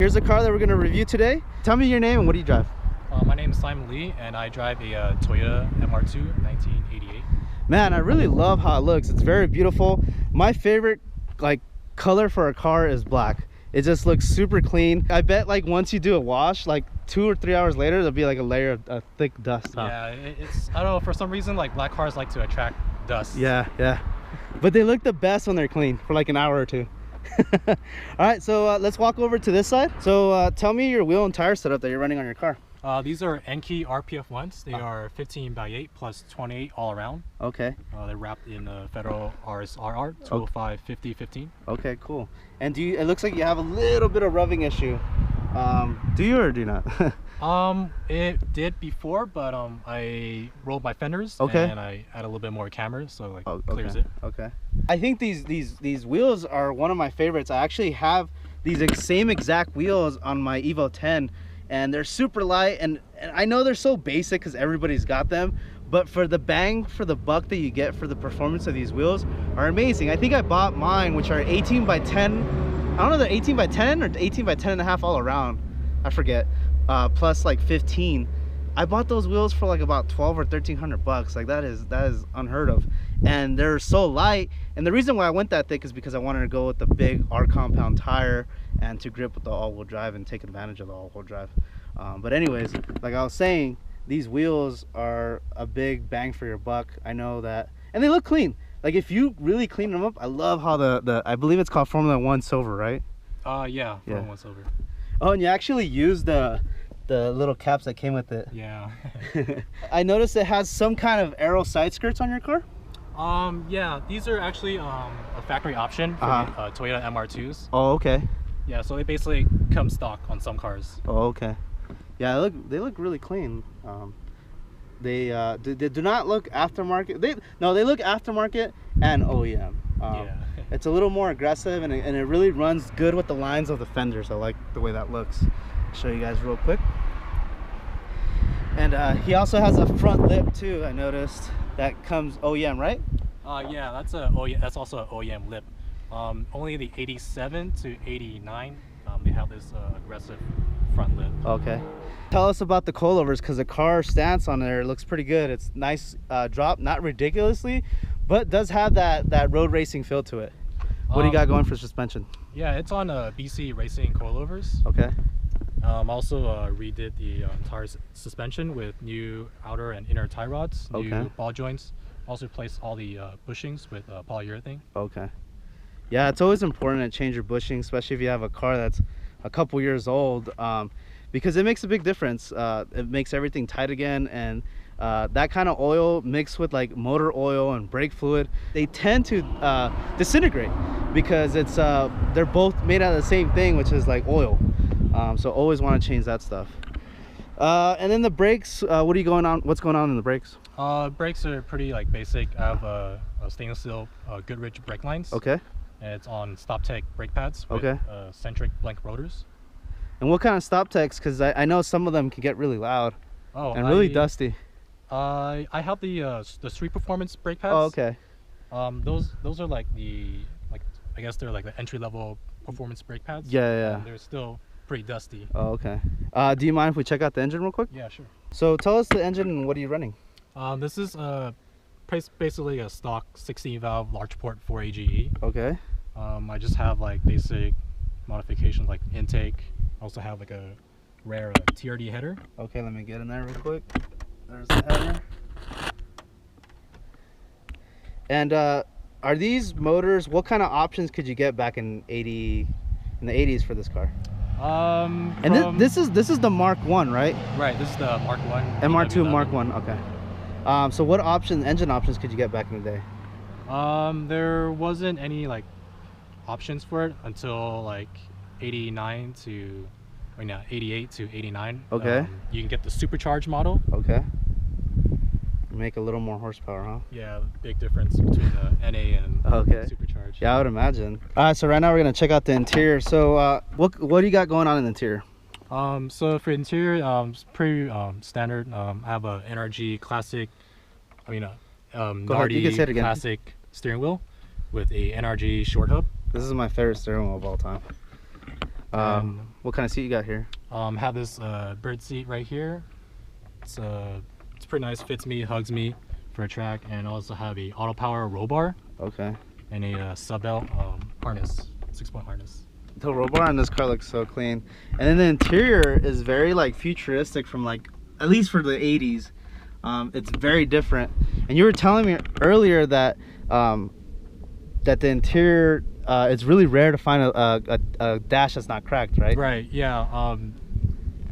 Here's the car that we're going to review today. Tell me your name and what do you drive? My name is Simon Lee and I drive a Toyota MR2 1988. Man, I really love how it looks. It's very beautiful. My favorite color for a car is black. It just looks super clean. I bet once you do a wash, 2 or 3 hours later, there'll be a layer of thick dust. Huh? Yeah, it's, I don't know, for some reason black cars like to attract dust. Yeah. But they look the best when they're clean for an hour or two. All right, so let's walk over to this side. So tell me your wheel and tire setup that you're running on your car. These are Enkei RPF ones. They are 15x8 plus 28 all around. Okay. They're wrapped in Federal RSRR 205/50/15. Okay, cool. And it looks like you have a little bit of rubbing issue. Do you or do you not? It did before, but I rolled my fenders. Okay. And I add a little bit more camera, so clears it. Okay. I think these wheels are one of my favorites. I actually have these same exact wheels on my Evo 10, and they're super light. And I know they're so basic because everybody's got them, but for the bang for the buck that you get for the performance of these wheels are amazing. I think I bought mine, which are 18x10. I don't know, they're 18x10 or 18x10.5 all around. I forget. Plus 15. I bought those wheels for about 12 or 1300 bucks. That is unheard of, and they're so light. And the reason why I went that thick is because I wanted to go with the big R compound tire and to grip with the all-wheel drive and take advantage of the all-wheel drive. But anyways, like I was saying, these wheels are a big bang for your buck. I know that, and they look clean. If you really clean them up, I love how the I believe it's called Formula 1 Silver, right? Yeah, Formula 1 Silver. Oh, and you actually use the little caps that came with it. Yeah. I noticed it has some kind of aero side skirts on your car. Yeah, these are actually a factory option for Toyota MR2s. Oh, okay. Yeah, so they basically come stock on some cars. Oh, okay. Yeah, they look really clean. They do not look aftermarket. They look aftermarket and OEM. Yeah. It's a little more aggressive, and it really runs good with the lines of the fenders. I like the way that looks. Show you guys real quick. And he also has a front lip too. I noticed that comes OEM, right? Yeah, that's also an OEM lip. Only the 87 to 89 they have this aggressive front lip. Okay. Tell us about the coilovers, because the car stance on there looks pretty good. It's nice drop, not ridiculously, but does have that road racing feel to it. What do you got going for suspension? Yeah, it's on BC Racing coilovers. Okay. Also redid the entire suspension with new outer and inner tie rods, new ball joints. Also replaced all the bushings with polyurethane. Okay. Yeah, it's always important to change your bushing, especially if you have a car that's a couple years old, because it makes a big difference. It makes everything tight again, and that kind of oil mixed with motor oil and brake fluid, they tend to disintegrate because it's they're both made out of the same thing, which is oil. So always want to change that stuff. And then the brakes, what's going on in the brakes? Brakes are pretty basic. I have a stainless steel Goodrich brake lines. Okay. And it's on StopTech brake pads with centric blank rotors. And what kind of StopTechs? Because I know some of them can get really loud and really dusty. I have the Street Performance brake pads. Oh, okay. Those are I guess they're the entry-level performance brake pads. Yeah. They're still pretty dusty. Oh, okay. Do you mind if we check out the engine real quick? Yeah, sure. So tell us the engine and what are you running? This is basically a stock 16-valve large port 4AGE. Okay. I just have basic modifications like intake. I also have a rare TRD header. Okay, let me get in there real quick. There's the header. And are these motors, what kind of options could you get back in the 80s for this car? And this is the Mark 1, right? Right, this is the Mark 1. MR2 Mark 1, okay. So what engine options could you get back in the day? There wasn't any options for it until 89 to 88 to 89. Okay. You can get the supercharged model. Okay. Make a little more horsepower, huh? Yeah, big difference between the NA and supercharged. Yeah, I would imagine. All right, so right now we're gonna check out the interior. So what do you got going on in the interior? So for interior, it's pretty standard. I have a NRG classic, Nardi classic steering wheel with a NRG short hub. This is my favorite steering wheel of all time. What kind of seat you got here? Have this bird seat right here. It's pretty nice. Fits me, hugs me for a track, and also have a auto power roll bar. Okay. And a sub belt harness, 6-point harness. The roll bar on this car looks so clean, and then the interior is very like futuristic from like at least for the 80s. It's very different. And you were telling me earlier that that the interior, it's really rare to find a dash that's not cracked, right? Right. Yeah.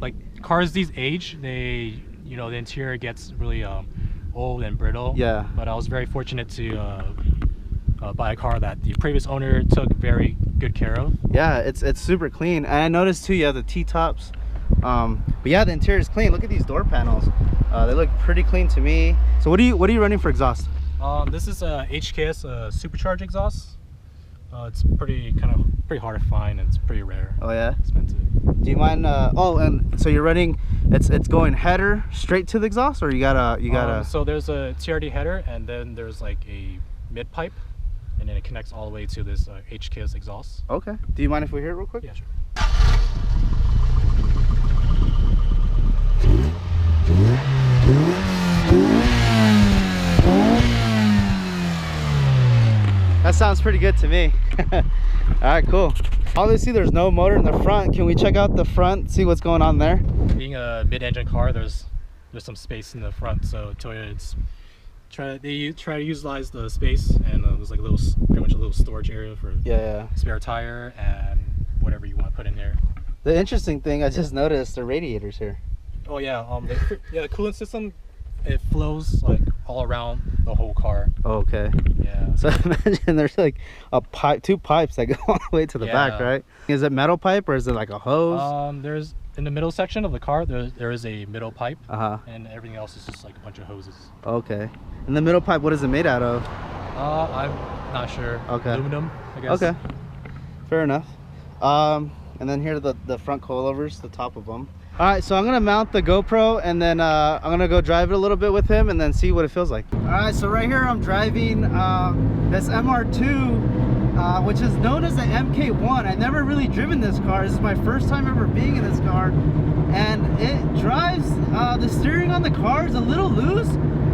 Like cars these age, the interior gets really old and brittle. Yeah. But I was very fortunate to buy a car that the previous owner took very good care of. Yeah, it's super clean. And I noticed too, you have the T-tops. But yeah, the interior is clean. Look at these door panels. They look pretty clean to me. So what are you running for exhaust? This is a HKS supercharged exhaust. It's pretty hard to find, and it's pretty rare. Oh yeah, expensive. Do you mind? Oh, and so you're running. It's going header straight to the exhaust, or you gotta. So there's a TRD header, and then there's like a mid pipe, and then it connects all the way to this HKS exhaust. Okay. Do you mind if we hear it real quick? Yeah, sure. That sounds pretty good to me. All right, cool. Obviously there's no motor in the front. Can we check out the front, see what's going on there? Being a mid-engine car, there's some space in the front, so Toyota try to utilize the space, and there's like pretty much a little storage area for spare tire and whatever you want to put in there. The interesting thing I just noticed, the radiators here. Oh yeah, the coolant system, it flows like all around the whole car. Oh, okay. Yeah. So imagine there's like two pipes that go all the way to the back, right? Is it metal pipe or is it like a hose? There's in the middle section of the car, there is a middle pipe, and everything else is just like a bunch of hoses. Okay. And the middle pipe, what is it made out of? I'm not sure. Okay. Aluminum, I guess. Okay. Fair enough. And then here are the front coilovers, the top of them. All right, so I'm gonna mount the GoPro, and then I'm gonna go drive it a little bit with him and then see what it feels like. All right, so right here I'm driving this MR2, which is known as the MK1. I've never really driven this car. This is my first time ever being in this car, and it drives, the steering on the car is a little loose,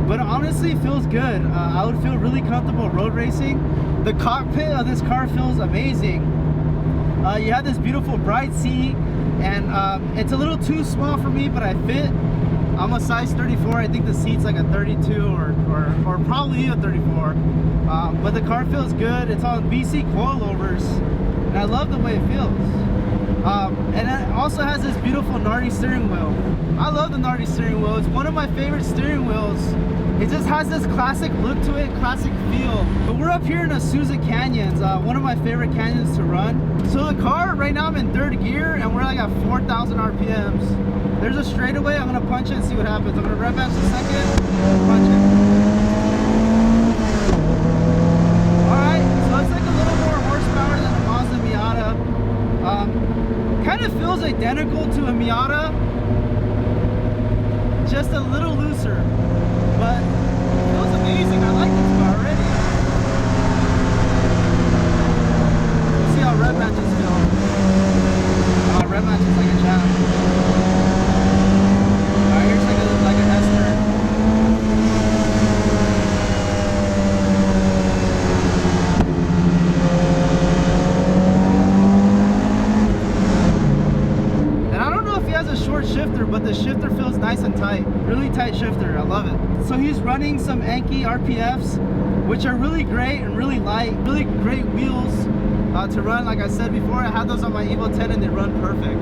but honestly it feels good. I would feel really comfortable road racing. The cockpit of this car feels amazing. You have this beautiful bright seat, and it's a little too small for me, but I fit. I'm a size 34. I think the seat's like a 32 or probably a 34. But the car feels good. It's on BC coilovers, and I love the way it feels. And it also has this beautiful Nardi steering wheel. I love the Nardi steering wheel. It's one of my favorite steering wheels. It just has this classic look to it, classic feel. But we're up here in Azusa Canyons, one of my favorite canyons to run. So the car, right now I'm in 3rd gear, and we're like at 4,000 RPMs. There's a straightaway. I'm gonna punch it and see what happens. I'm gonna rev out a second, punch it. Alright, so it's like a little more horsepower than a Mazda Miata. Kind of feels identical to a Miata, just a little looser. But it feels amazing. I like this car already. Let's see how rev matches feel. Rev matches like a champ. Alright, here's like a Hester. And I don't know if he has a short shifter, but the shifter feels nice and tight. Really tight shifter. I love it. So he's running some Anki RPFs, which are really great and really light. Really great wheels to run. Like I said before, I had those on my Evo 10 and they run perfect.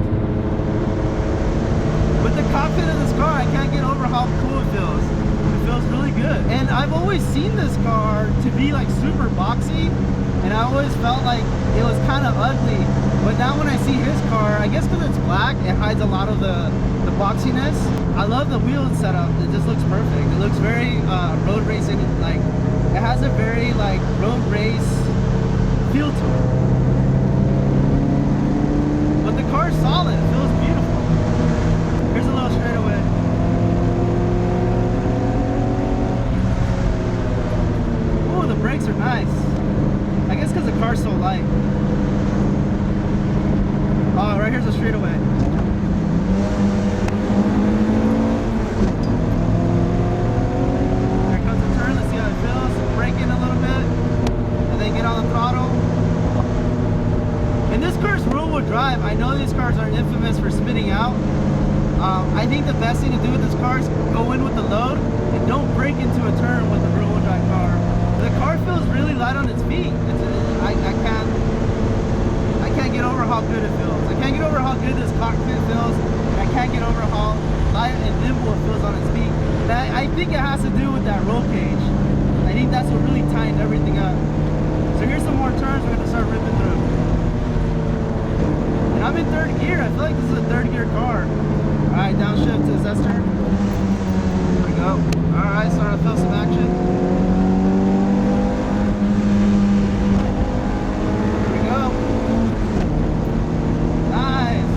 But the cockpit of this car, I can't get over how cool it feels. It feels really good. And I've always seen this car to be like super boxy, and I always felt like it was kind of ugly. But now when I see his car, I guess because it's black, it hides a lot of the boxiness. I love the wheel setup. It just looks perfect. It looks very road racing. Like, it has a very like road race feel to it. But the car's solid. It feels beautiful. Here's a little straightaway. Oh, the brakes are nice. I guess because the car's so light. Oh, cars are infamous for spinning out. I think the best thing to do with this car is go in with the load and don't break into a turn with the rear-wheel drive car. The car feels really light on its feet. I can't get over how good it feels. I can't get over how good this cockpit feels. And I can't get over how light and nimble it feels on its feet. And I think it has to do with that roll cage. I think that's what really tightened everything up. So here's some more turns we're gonna start ripping through. And I'm in third gear. I feel like this is a third gear car. All right, downshift to this S turn. There we go. All right, starting to feel some action. There we go. Nice.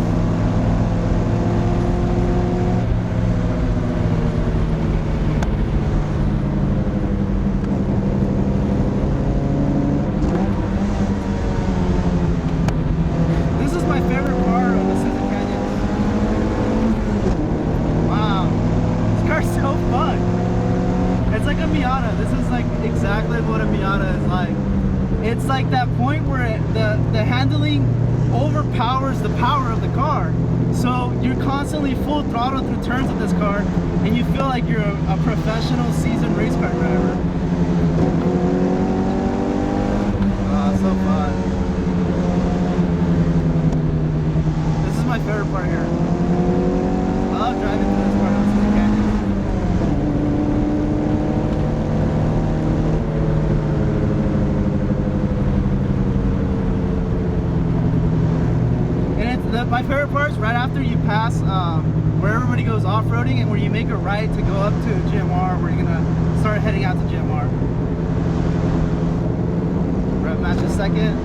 This is my favorite part of the Suzuki Canyon. Wow, this car's so fun. It's like a Miata. This is like exactly what a Miata is like. It's like that point where the handling overpowers the power of the car. So you're constantly full throttle through turns of this car, and you feel like you're a professional seasoned race car driver. Oh, it's so fun. This is my favorite part here. I love driving through this part of the canyon. My favorite part is right after you pass where everybody goes off-roading and where you make a right to go up to GMR, where you're gonna start heading out to GMR. Rev match a second.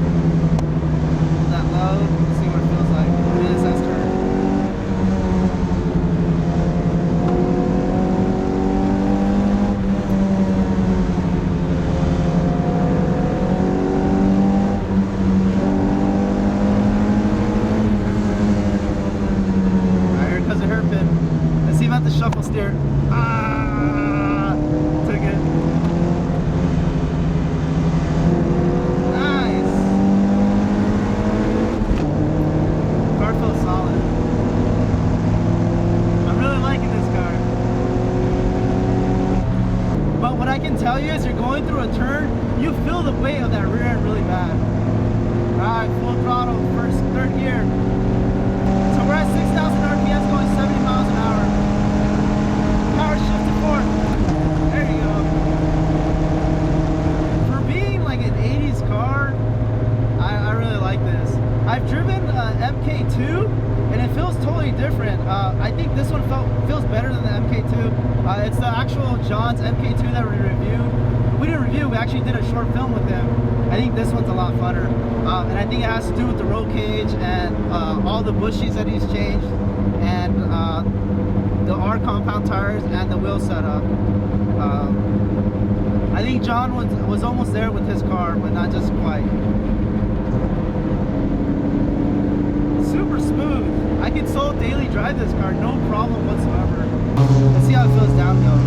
That load. See what it feels like. It is S turn. Shuffle steer. Ah, took it. Nice. Car feels solid. I'm really liking this car. But what I can tell you is you're going through a turn, you feel the weight of that rear end really bad. Alright, full throttle, third gear. So we're at 6,000 RPMs going 70 miles an hour. Power shift to fourth. There you go. For being like an 80s car, I really like this. I've driven MK2 and it feels totally different. I think this one feels better than the MK2. It's the actual John's MK2 that we reviewed. We didn't review, we actually did a short film with him. I think this one's a lot funner. And I think it has to do with the roll cage and all the bushies that he's changed, and the R compound tires and the wheel setup. I think John was almost there with his car, but not just quite. Super smooth. I can so daily drive this car, no problem whatsoever. Let's see how it feels downhill.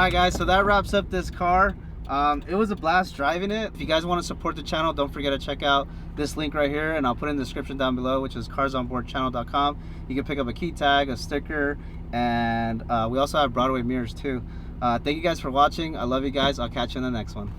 Alright guys, so that wraps up this car. It was a blast driving it. If you guys want to support the channel, don't forget to check out this link right here, and I'll put in the description down below, which is carsonboardchannel.com. You can pick up a key tag, a sticker, and we also have Broadway mirrors too. Thank you guys for watching. I love you guys. I'll catch you in the next one.